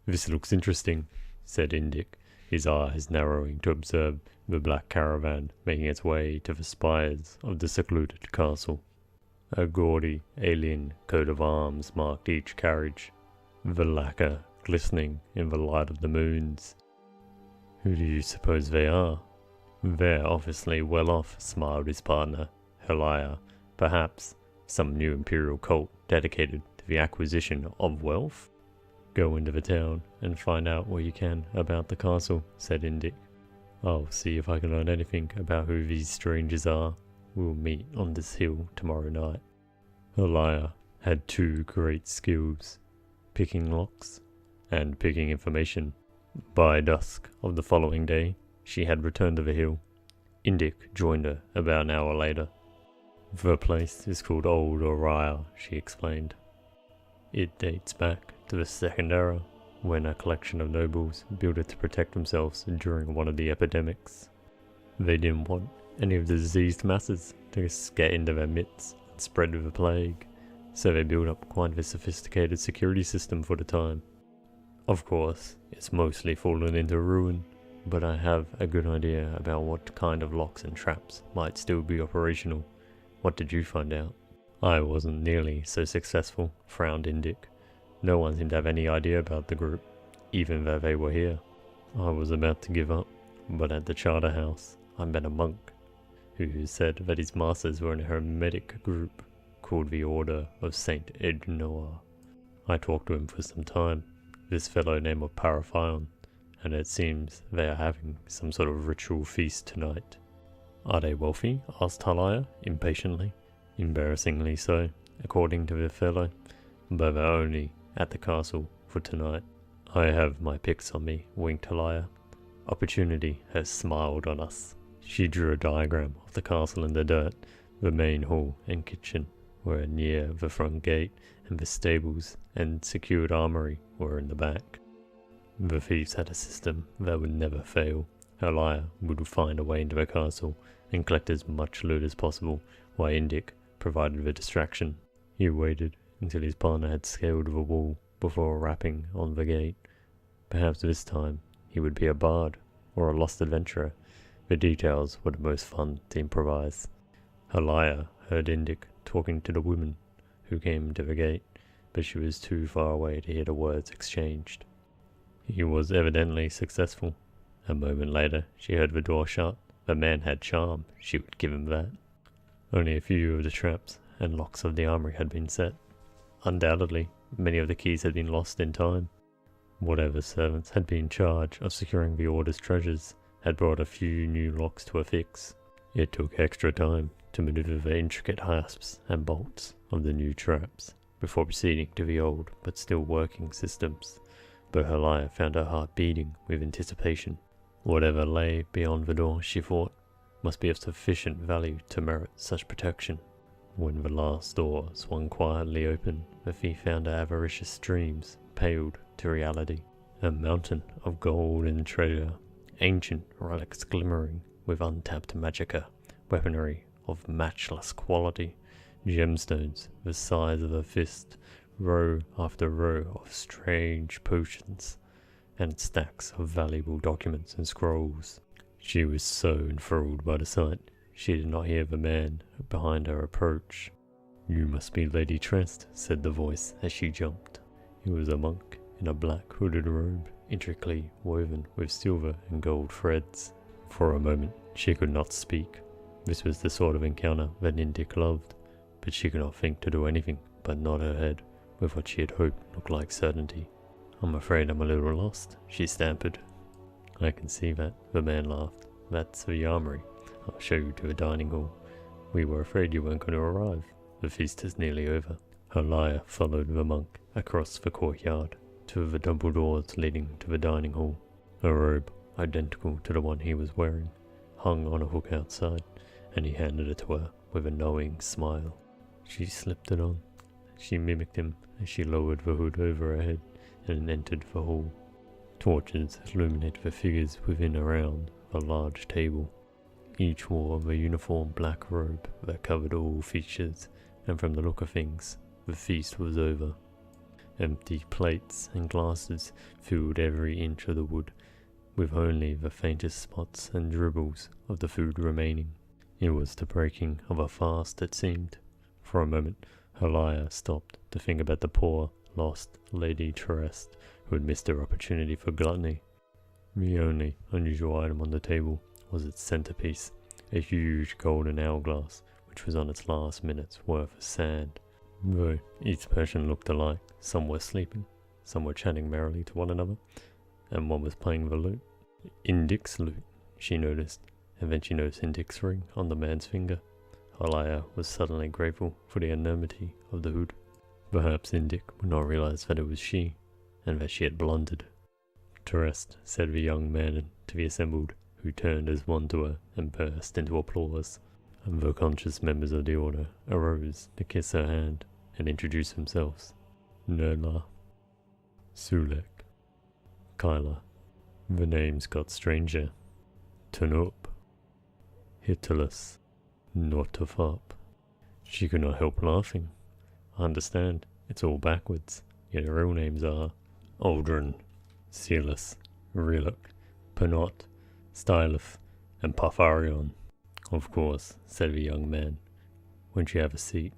"This looks interesting," said Indik, his eyes narrowing to observe the black caravan making its way to the spires of the secluded castle. A gaudy, alien coat of arms marked each carriage, the lacquer glistening in the light of the moons. "Who do you suppose they are?" "They're obviously well off," smiled his partner, Helia. "Perhaps some new imperial cult dedicated to the acquisition of wealth?" "Go into the town and find out what you can about the castle," said Indik. "I'll see if I can learn anything about who these strangers are. We'll meet on this hill tomorrow night." Helia had two great skills: picking locks and picking information. By dusk of the following day, she had returned to the hill. Indik joined her about an hour later. "The place is called Old Oriah," she explained. "It dates back to the Second Era, when a collection of nobles built it to protect themselves during one of the epidemics. They didn't want any of the diseased masses to get into their midst and spread the plague, so they built up quite a sophisticated security system for the time. Of course, it's mostly fallen into ruin, but I have a good idea about what kind of locks and traps might still be operational. What did you find out?" "I wasn't nearly so successful," frowned Indik. "No one seemed to have any idea about the group, even though they were here. I was about to give up, but at the charter house I met a monk who said that his masters were in a hermetic group called the Order of Saint Ednoa. I talked to him for some time, this fellow named Paraphion, and it seems they are having some sort of ritual feast tonight." "Are they wealthy?" asked Helia impatiently. "Embarrassingly so, according to the fellow, but they're only at the castle for tonight." "I have my picks on me," winked Helia. "Opportunity has smiled on us." She drew a diagram of the castle in the dirt. The main hall and kitchen were near the front gate, and the stables and secured armory were in the back. The thieves had a system that would never fail. Helia would find a way into the castle and collect as much loot as possible, while Indik provided the distraction. He waited until his partner had scaled the wall before rapping on the gate. Perhaps this time he would be a bard or a lost adventurer. The details were the most fun to improvise. Helia heard Indik talking to the woman who came to the gate, but she was too far away to hear the words exchanged. He was evidently successful. A moment later, she heard the door shut. The man had charm, she would give him that. Only a few of the traps and locks of the armory had been set. Undoubtedly, many of the keys had been lost in time. Whatever servants had been in charge of securing the Order's treasures had brought a few new locks to a fix. It took extra time to maneuver the intricate hasps and bolts of the new traps before proceeding to the old but still working systems, but Helia found her heart beating with anticipation. Whatever lay beyond the door, she thought, must be of sufficient value to merit such protection. When the last door swung quietly open, the thief found her avaricious dreams paled to reality. A mountain of gold and treasure, ancient relics glimmering with untapped magicka, weaponry of matchless quality, gemstones the size of a fist, row after row of strange potions, and stacks of valuable documents and scrolls. She was so enthralled by the sight, she did not hear the man behind her approach. "You must be Lady Trest," said the voice as she jumped. He was a monk in a black hooded robe, intricately woven with silver and gold threads. For a moment, she could not speak. This was the sort of encounter that Indik loved, but she could not think to do anything but nod her head with what she had hoped looked like certainty. "I'm afraid I'm a little lost," she stammered. "I can see that," the man laughed. "That's the armory. I'll show you to the dining hall. We were afraid you weren't going to arrive. The feast is nearly over." Helia followed the monk across the courtyard to the double doors leading to the dining hall. A robe, identical to the one he was wearing, hung on a hook outside, and he handed it to her with a knowing smile. She slipped it on. She mimicked him as she lowered the hood over her head and entered the hall. Torches illuminated the figures within around a large table. Each wore the uniform black robe that covered all features, and from the look of things, the feast was over. Empty plates and glasses filled every inch of the wood, with only the faintest spots and dribbles of the food remaining. It was the breaking of a fast, it seemed. For a moment, Halia stopped to think about the poor, lost Lady Terest who had missed her opportunity for gluttony. The only unusual item on the table was its centerpiece, a huge golden hourglass, which was on its last minute's worth of sand. Though each person looked alike, some were sleeping, some were chatting merrily to one another, and one was playing the lute. Indic's lute, she noticed, and then she noticed Indic's ring on the man's finger. Halia was suddenly grateful for the enormity of the hood. Perhaps Indic would not realize that it was she, and that she had blundered. Terest, said the young man to the assembled, who turned as one to her and burst into applause. And the conscious members of the order arose to kiss her hand and introduce themselves. Nerla, Sulek, Kyla. The names got stranger. Tanup, Hitulus, Nortofop. She could not help laughing. I understand, it's all backwards, yet her real names are Aldrin, Silas, Riluk, Penot, Stylith, and Patharion. Of course, said the young man. Won't you have a seat?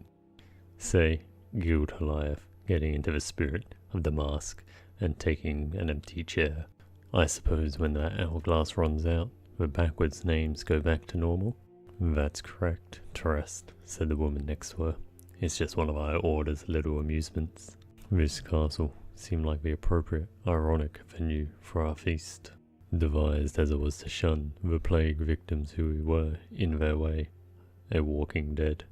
Say, giggled Halia, getting into the spirit of the mask and taking an empty chair. I suppose when that hourglass runs out, the backwards names go back to normal? That's correct, Terest, said the woman next to her. It's just one of our order's little amusements. This castle seemed like the appropriate, ironic venue for our feast, devised as it was to shun the plague victims who were, in their way, a walking dead.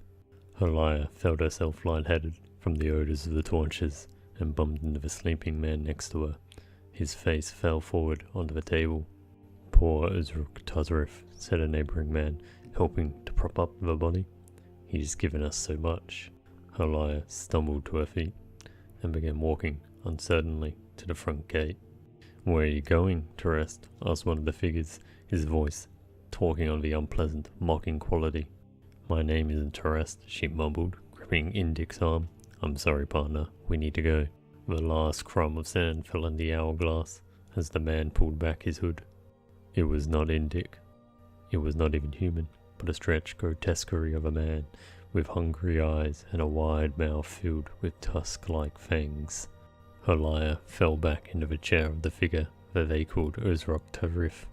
Halia felt herself lightheaded from the odours of the torches and bumped into the sleeping man next to her. His face fell forward onto the table. Poor Uzruk Tazrif, said a neighbouring man, helping to prop up the body. He's given us so much. Halia stumbled to her feet and began walking uncertainly to the front gate. Where are you going, Terest? Asked one of the figures, his voice talking on the unpleasant, mocking quality. My name isn't Terest, she mumbled, gripping Indic's arm. I'm sorry, partner, we need to go. The last crumb of sand fell in the hourglass as the man pulled back his hood. It was not Indic. It was not even human, but a stretched grotesquerie of a man, with hungry eyes and a wide mouth filled with tusk-like fangs. Halia fell back into the chair of the figure that they called Uzrok Tarif.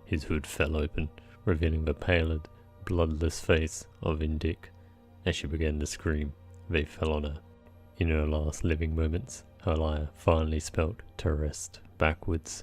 His hood fell open, revealing the pallid, bloodless face of Indic. As she began to scream, they fell on her. In her last living moments, Halia finally spelt Terest backwards.